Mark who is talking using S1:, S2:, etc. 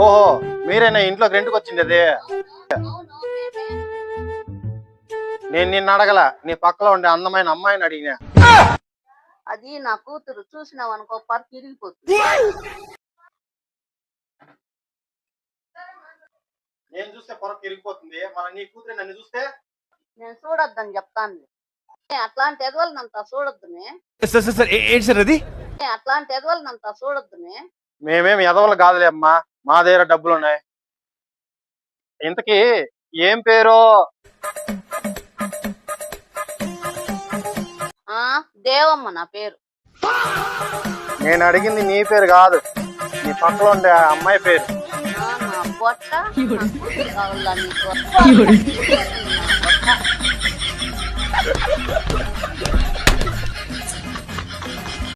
S1: ఓహో, మీరేనా ఇంట్లోకి రెంట్కి వచ్చింది అది? నేను నిన్ను అడగల, నీ పక్కలో ఉండే అందమైన అమ్మాయిని అడిగినా.
S2: అది నా కూతురు, చూసినావు అనుకో పర్ తిరిగిపోతుంది.
S1: నేను చూస్తే పొరకు తిరిగిపోతుంది, మన నీ కూతురు నన్ను చూస్తే?
S2: నేను చూడొద్దని చెప్తాను. అట్లాంటి ఎదవలనంతా చూడొద్దునే.
S3: ఏంటి సార్ అది?
S2: అట్లాంటి ఎదవలనంతా చూడొద్దునే.
S1: మేమేమి ఎదవలు కాదులే అమ్మా, మా దగ్గర డబ్బులు ఉన్నాయి. ఇంతకీ ఏం పేరు?
S2: దేవమ్మ నా పేరు.
S1: నేను అడిగింది నీ పేరు కాదు, నీ పక్కలో ఉండే ఆ అమ్మాయి పేరు.
S2: నా పొట్ట నీకు